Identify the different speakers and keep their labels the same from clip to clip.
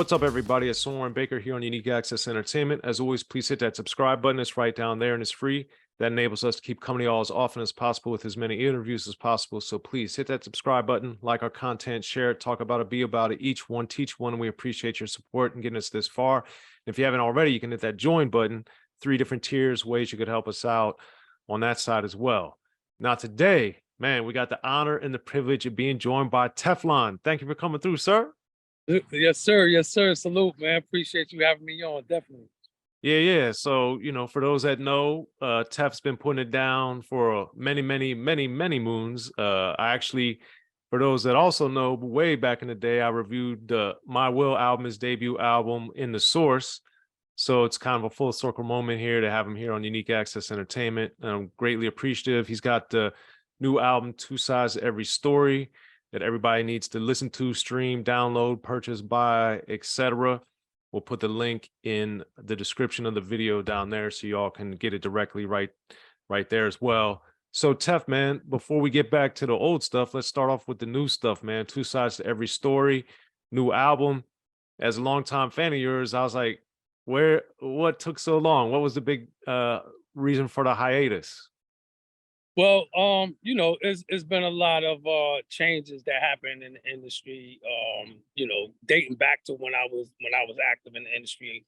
Speaker 1: What's up, everybody? It's Soren Baker here on Unique Access Entertainment. As always, please hit that subscribe button. It's right down there and it's free. That enables us to keep coming to y'all as often as possible with as many interviews as possible. So please hit that subscribe button, like our content, share it, talk about it, be about it. Each one, teach one. We appreciate your support and getting us this far. And if you haven't already, you can hit that join button. 3 different tiers, ways you could help us out on that side as well. Now today, man, we got the honor and the privilege of being joined by Teflon. Thank you for coming through, sir.
Speaker 2: Yes, sir. Yes, sir. Salute, man. Appreciate you having me on. Definitely.
Speaker 1: Yeah. So, for those that know, Tef's been putting it down for many moons. I actually, for those that also know, way back in the day, I reviewed My Will album, his debut album, In the Source. So it's kind of a full circle moment here to have him here on Unique Access Entertainment. I'm greatly appreciative. He's got the new album, Two Sides to Every Story, that everybody needs to listen to, stream, download, purchase, buy, etc. We'll put the link in the description of the video down there so y'all can get it directly right there as well. So Tef, man, before we get back to the old stuff, let's start off with the new stuff, man. Two Sides to Every Story, new album. As a longtime fan of yours, I was like, what took so long? What was the big reason for the hiatus?
Speaker 2: Well, it's been a lot of changes that happened in the industry. Dating back to when I was active in the industry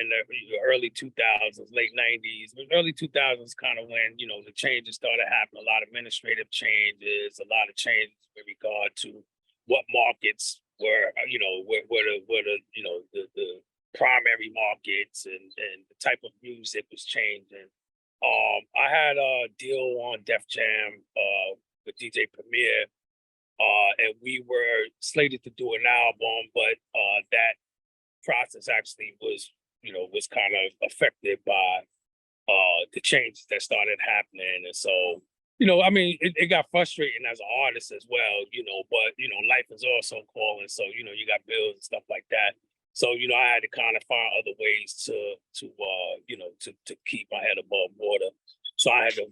Speaker 2: in the early 2000s, late 90s, but early 2000s, kind of when the changes started happening. A lot of administrative changes, a lot of changes with regard to what markets were, the primary markets and the type of music was changing. I had a deal on Def Jam with DJ Premier, and we were slated to do an album, but that process actually was kind of affected by the changes that started happening. And so, it got frustrating as an artist as well, but life is also calling. So, you got bills and stuff like that. So, I had to kind of find other ways to keep my head above water. So I had to,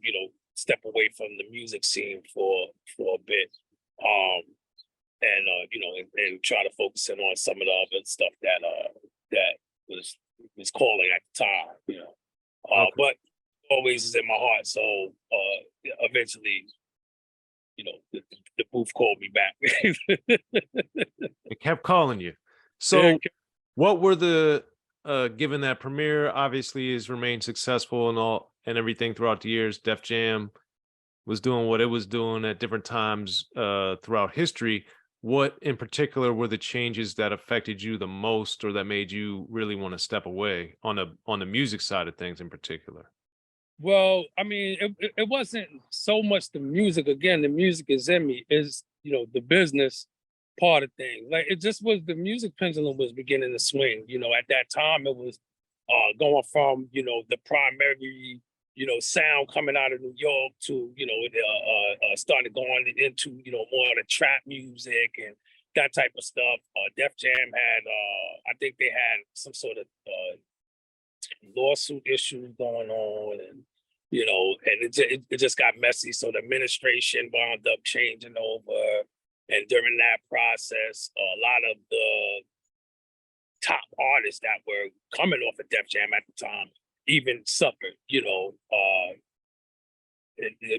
Speaker 2: step away from the music scene for a bit, and try to focus in on some of the other stuff that was calling at the time,
Speaker 1: Okay.
Speaker 2: But always is in my heart. So eventually, the booth called me back.
Speaker 1: It kept calling you. So
Speaker 2: Yeah.
Speaker 1: what were the given that Premiere obviously has remained successful and everything throughout the years, Def Jam was doing what it was doing at different times throughout history. What in particular were the changes that affected you the most, or that made you really want to step away on the music side of things in particular?
Speaker 2: Well, I mean, it wasn't so much the music. Again, the music is in me. Is the business part of things. Like, it just was, the music pendulum was beginning to swing. At that time, it was going from the primary sound coming out of New York to started going into more of the trap music and that type of stuff. Def Jam had I think they had some sort of lawsuit issues going on, and it just got messy. So the administration wound up changing over, and during that process, a lot of the top artists that were coming off of Def Jam at the time even suffered. It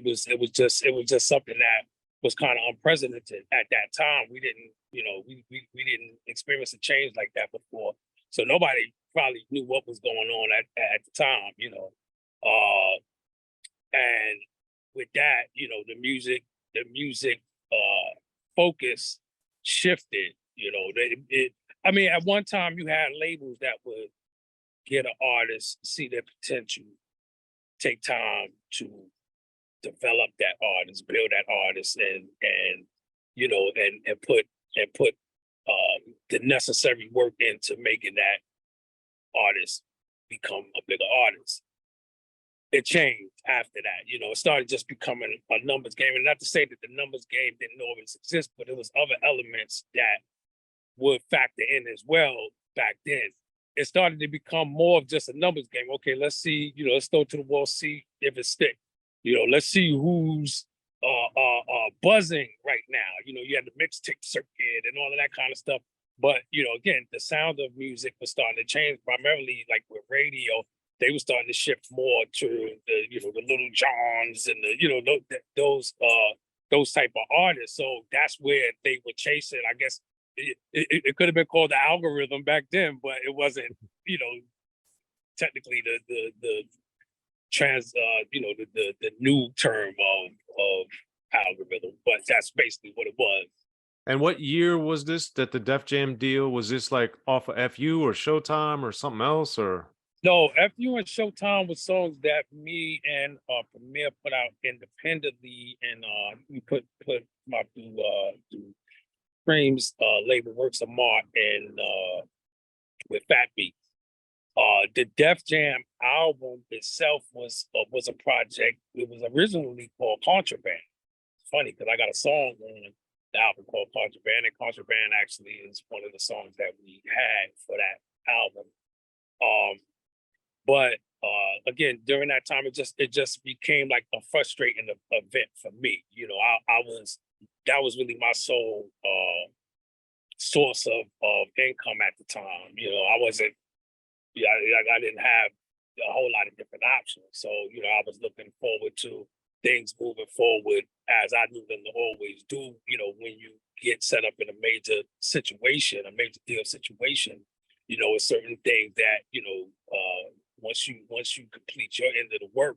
Speaker 2: was just something that was kind of unprecedented at that time. We didn't we didn't experience a change like that before, so nobody probably knew what was going on at the time. And with that, the music focus shifted. At one time you had labels that would get an artist, see their potential, take time to develop that artist, build that artist, and put the necessary work into making that artist become a bigger artist. It changed after that. It started just becoming a numbers game. And not to say that the numbers game didn't always exist, but it was other elements that would factor in as well back then. It started to become more of just a numbers game. Okay, let's see, let's throw it to the wall, see if it sticks. Let's see who's buzzing right now. You had the mixtape circuit and all of that kind of stuff. But again, the sound of music was starting to change, primarily like with radio. They were starting to shift more to the the Little Johns and the those type of artists. So that's where they were chasing. I guess it could have been called the algorithm back then, but it wasn't. Technically the trans the new term of algorithm, but that's basically what it was.
Speaker 1: And what year was this that the Def Jam deal? Was this like off of FU or Showtime or something else? Or
Speaker 2: No, FU and Showtime was songs that me and Premier put out independently, and we put them out through Cream's label Works of Art and with Fat Beat. The Def Jam album itself was a project. It was originally called Contraband. It's funny because I got a song on the album called Contraband, and Contraband actually is one of the songs that we had for that album. But again, during that time, it just became like a frustrating event for me. I was that was really my sole source of income at the time. I wasn't. I didn't have a whole lot of different options. So, I was looking forward to things moving forward as I knew them to always do. When you get set up in a major situation, a major deal situation, it's certain things that, once you complete your end of the work,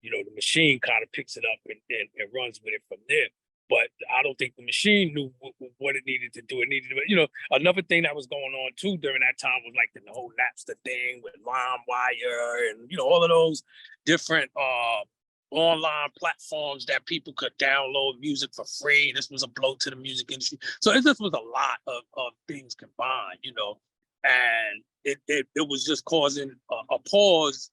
Speaker 2: the machine kind of picks it up and runs with it from there. But I don't think the machine knew what it needed to do. It needed to, another thing that was going on too during that time was like the whole Napster thing with LimeWire and, all of those different online platforms that people could download music for free. This was a blow to the music industry. So it just was a lot of things combined, and it was just causing a pause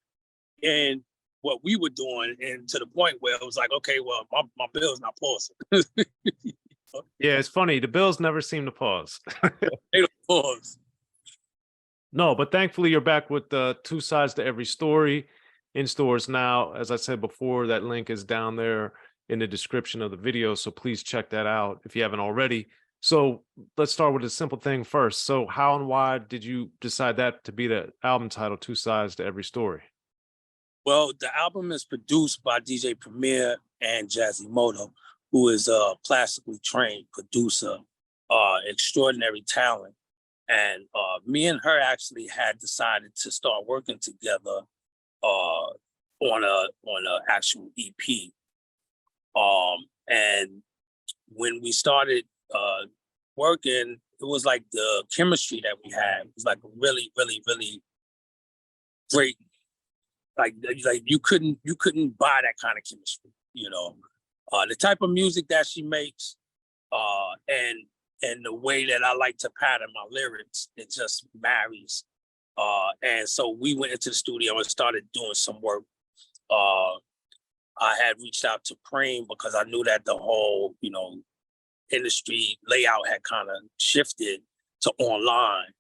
Speaker 2: in what we were doing, and to the point where it was like, okay, well, my bill's not pausing.
Speaker 1: yeah, it's funny. The Bills never seem to pause.
Speaker 2: They don't pause.
Speaker 1: No, but thankfully you're back with the two sides to every story in stores now. As I said before, that link is down there in the description of the video. So please check that out if you haven't already. So let's start with a simple thing first. So how and why did you decide that to be the album title, Two Sides to Every Story?
Speaker 3: Well, the album is produced by DJ Premier and Xzibit, who is a classically trained producer, extraordinary talent. And me and her actually had decided to start working together on a actual EP. And when we started working, it was like the chemistry that we had. It was like really, really, really great. Like you couldn't buy that kind of chemistry, the type of music that she makes, and the way that I like to pattern my lyrics, it just marries. And so we went into the studio and started doing some work. I had reached out to Preem because I knew that the whole, industry layout had kind of shifted to online.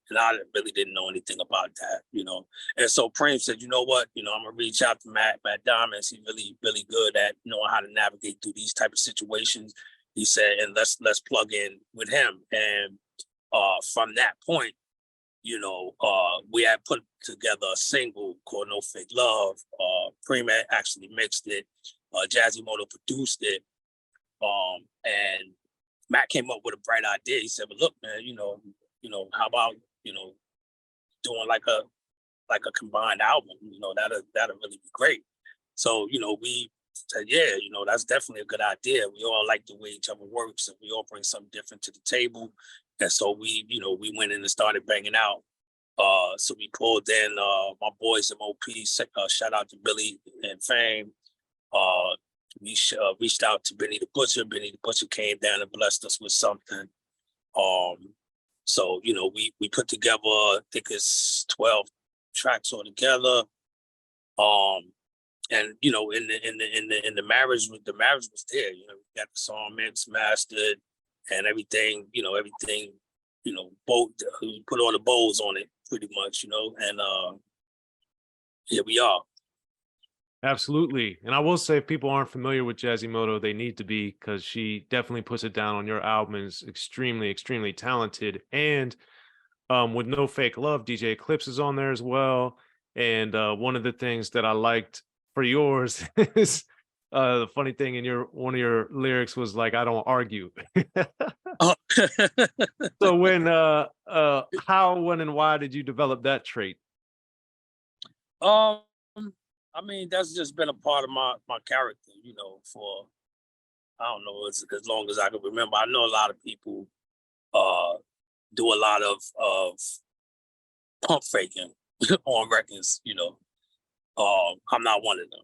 Speaker 3: And I really didn't know anything about that, And so Preem said, you know what, I'm gonna reach out to Matt Diamonds. He's really, really good at knowing how to navigate through these type of situations. He said, and let's plug in with him. And from that point, we had put together a single called No Fake Love. Preem actually mixed it. Xzibit produced it. And Matt came up with a bright idea. He said, "But look, man, how about doing like a combined album? That'll really be great." So we said, "Yeah, that's definitely a good idea. We all like the way each other works, and we all bring something different to the table." And so we went in and started banging out. So we pulled in my boys M.O.P. Shout out to Billy and Fame. We reached out to Benny the Butcher. Benny the Butcher came down and blessed us with something. So we put together, I think it's 12 tracks all together. And in the marriage, the marriage was there. We got the song mixed, mastered, and everything. We put all the bows on it pretty much. And here we are.
Speaker 1: Absolutely. And I will say if people aren't familiar with Quasimodo, they need to be because she definitely puts it down on your album and is extremely, extremely talented. And with No Fake Love, DJ Eclipse is on there as well. And one of the things that I liked for yours is the funny thing in your one of your lyrics was like, I don't argue.
Speaker 3: Oh.
Speaker 1: So how, when, and why did you develop that trait?
Speaker 3: um, I mean, that's just been a part of my character, you know, for I don't know, as long as I can remember. I know a lot of people uh do a lot of pump faking on records, you know. I'm not one of them.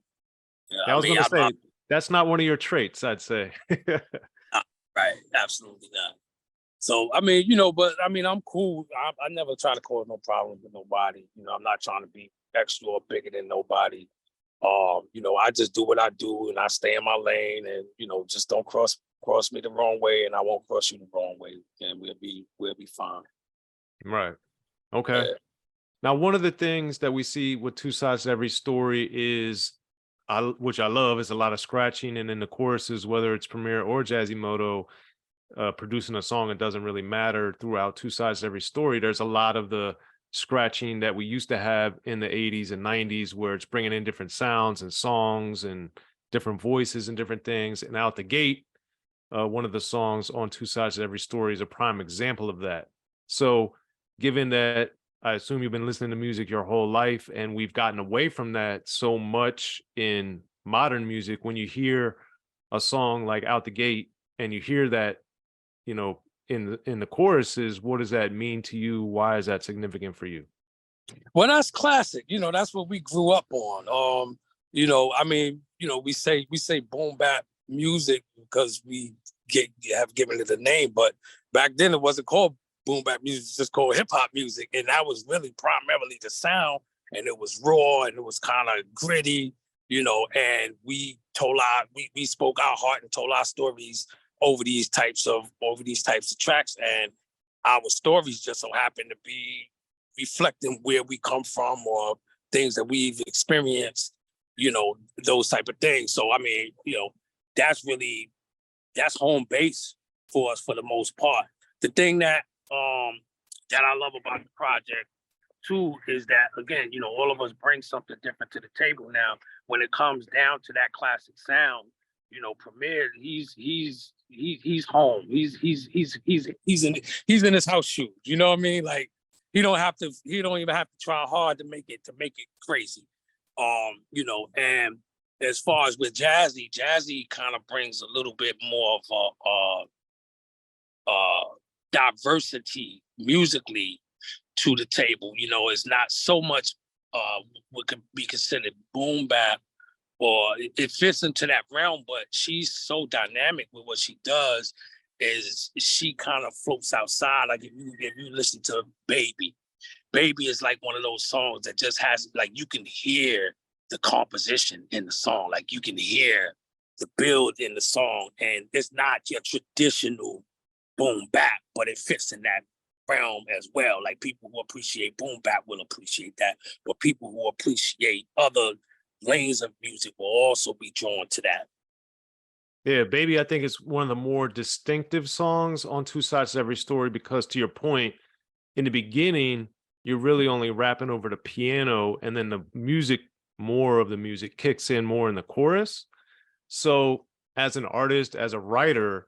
Speaker 3: Yeah,
Speaker 1: Yeah, I
Speaker 3: I
Speaker 1: was
Speaker 3: mean,
Speaker 1: gonna
Speaker 3: I'm not
Speaker 1: say that's not one of your traits, I'd say.
Speaker 3: right, absolutely not. So I mean, you know, but I mean, I'm cool. I never try to cause no problems with nobody. You know, I'm not trying to be extra or bigger than nobody. You know, I just do what I do and I stay in my lane and you know, just don't cross me the wrong way and I won't cross you the wrong way and we'll be fine.
Speaker 1: Right. Okay.
Speaker 3: Yeah.
Speaker 1: Now, one of the things that we see with Two Sides to Every Story is, which I love, is a lot of scratching, and in the choruses, whether it's Premier or Quasimodo producing a song, it doesn't really matter. Throughout Two Sides to Every Story, there's a lot of the scratching that we used to have in the 80s and 90s, where it's bringing in different sounds and songs and different voices and different things. And out the gate, one of the songs on Two Sides to Every Story is a prime example of that. So, given that I assume you've been listening to music your whole life, and we've gotten away from that so much in modern music, when you hear a song like Out the Gate and you hear that, in the choruses, what does that mean to you? Why is that significant for you?
Speaker 3: Well, that's classic. You know, that's what we grew up on. You know, I mean, you know, we say boom bap music because have given it a name, but back then it wasn't called boom bap music, it's just called hip hop music. And that was really primarily the sound, and it was raw and it was kind of gritty, you know, and we spoke our heart and told our stories over these types of tracks. And our stories just so happen to be reflecting where we come from or things that we've experienced, you know, those type of things. So I mean, you know, that's home base for us for the most part. The thing that I love about the project too is that again, you know, all of us bring something different to the table now. When it comes down to that classic sound, you know, Premier, he's home. He's in his house shoes. You know what I mean? Like he don't even have to try hard to make it crazy. You know, and as far as with Jazzy kind of brings a little bit more of a diversity musically to the table. You know, it's not so much what could be considered boom bap, or it fits into that realm, but she's so dynamic with what she does. Is she kind of floats outside? Like if you listen to Baby is like one of those songs that just has, like, you can hear the composition in the song, like you can hear the build in the song, and it's not your traditional boom bap, but it fits in that realm as well. Like people who appreciate boom bap will appreciate that, but people who appreciate other lanes of music will also be drawn to that.
Speaker 1: Yeah, Baby, I think it's one of the more distinctive songs on Two Sides to Every Story because, to your point, in the beginning, you're really only rapping over the piano, and then more of the music kicks in more in the chorus. So, as an artist, as a writer,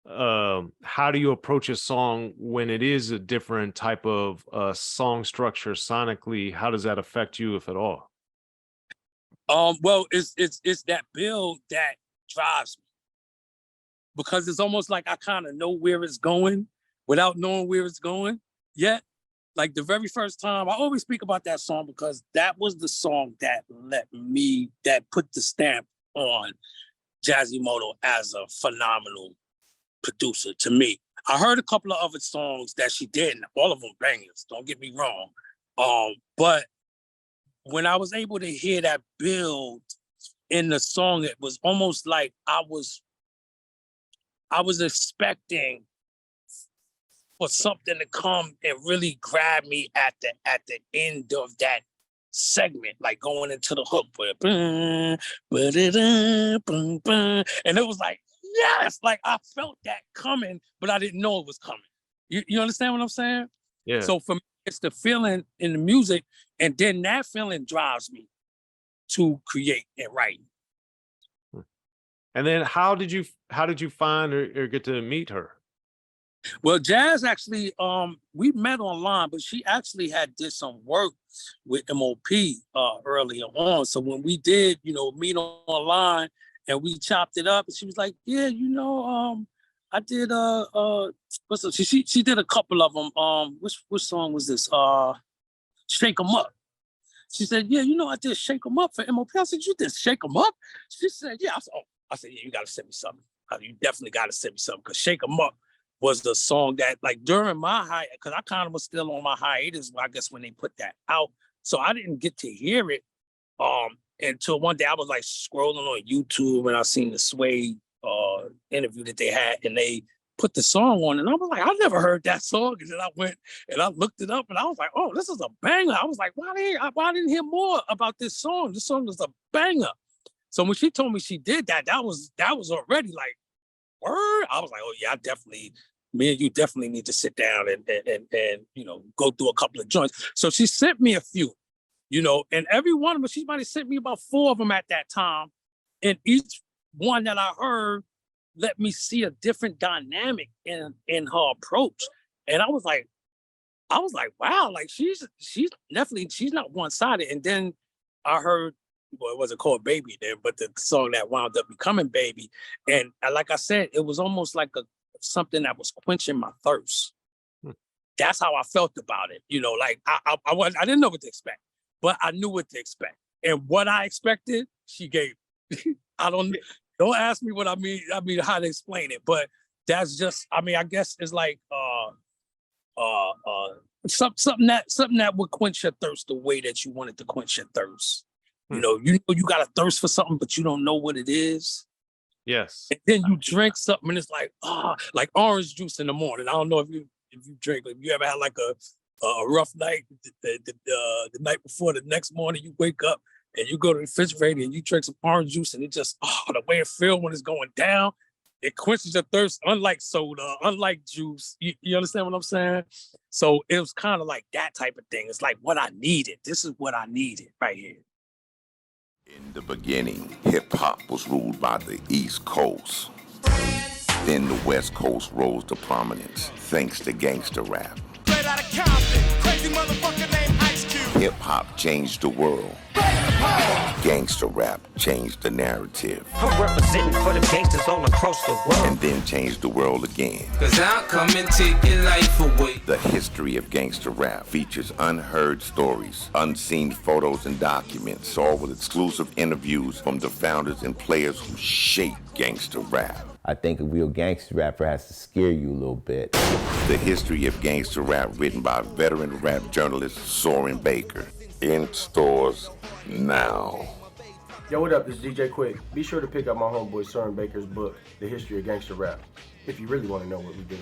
Speaker 1: how do you approach a song when it is a different type of song structure sonically? How does that affect you, if at all?
Speaker 3: Well, it's that build that drives me, because it's almost like I kind of know where it's going without knowing where it's going yet. Like the very first time, I always speak about that song because that was the song that put the stamp on Quasimodo as a phenomenal producer to me. I heard a couple of other songs that she did, and all of them bangers, don't get me wrong. But when I was able to hear that build in the song, it was almost like I was expecting for something to come and really grab me at the end of that segment, like going into the hook, and it was like, yes, like I felt that coming, but I didn't know it was coming. You understand what I'm saying?
Speaker 1: Yeah.
Speaker 3: So for me, it's the feeling in the music, and then that feeling drives me to create and write.
Speaker 1: And then how did you find or get to meet her?
Speaker 3: Well, Jazz actually, we met online, but she actually had did some work with M.O.P. Earlier on. So when we did, meet online and we chopped it up, and she was like, yeah, I did she did a couple of them. Which song was this? Shake 'em Up. She said, yeah, I did Shake 'em Up for M.O.P. I said, you did Shake 'em Up? She said, yeah. I said, yeah, you gotta send me something. You definitely gotta send me something, because Shake 'em Up was the song that, like, during my because I kind of was still on my hiatus, I guess, when they put that out. So I didn't get to hear it until one day I was like scrolling on YouTube, and I seen the Sway interview that they had, and they put the song on, and I was like, I never heard that song. And then I went and I looked it up, and I was like, oh, this is a banger. I was like, why didn't hear more about this song? This song is a banger. So when she told me she did that, that was already like, word. I was like, oh yeah, me and you definitely need to sit down and go through a couple of joints. So she sent me a few, and every one of them, she might have sent me about 4 of them at that time. And each one that I heard let me see a different dynamic in her approach. And I was like, wow, like she's definitely, she's not one-sided. And then I heard, well, it wasn't called Baby then, but the song that wound up becoming Baby. And like I said, it was almost like something that was quenching my thirst. That's how I felt about it. Like I didn't know what to expect, but I knew what to expect. And what I expected, she gave. Don't ask me what I mean how to explain it, but that's just, I guess it's like something that would quench your thirst the way that you wanted to quench your thirst. You got a thirst for something, but you don't know what it is.
Speaker 1: Yes.
Speaker 3: And then you drink something, and it's like orange juice in the morning. I don't know if you drink, if you ever had like a rough night, the night before, the next morning you wake up and you go to the refrigerator and you drink some orange juice, and it just, the way it feels when it's going down, it quenches your thirst, unlike soda, unlike juice. You understand what I'm saying? So it was kind of like that type of thing. It's like what I needed. This is what I needed right here.
Speaker 4: In the beginning, hip-hop was ruled by the East Coast. Then the West Coast rose to prominence, thanks to gangster rap.
Speaker 5: Straight out of Compton, crazy motherfucker named Ice Cube.
Speaker 4: Hip-hop changed the world. Gangster rap changed the narrative.
Speaker 6: I'm representing for the gangsters all across the world.
Speaker 4: And then changed the world again.
Speaker 5: 'Cause I'll come and take your life away.
Speaker 4: The history of gangster rap features unheard stories, unseen photos and documents, all with exclusive interviews from the founders and players who shaped gangster rap.
Speaker 7: I think a real gangster rapper has to scare you a little bit.
Speaker 4: The history of gangster rap, written by veteran rap journalist Soren Baker. In stores now.
Speaker 8: Yo, what up? This is DJ Quick. Be sure to pick up my homeboy Soren Baker's book, The History of Gangster Rap, if you really want to know what we do.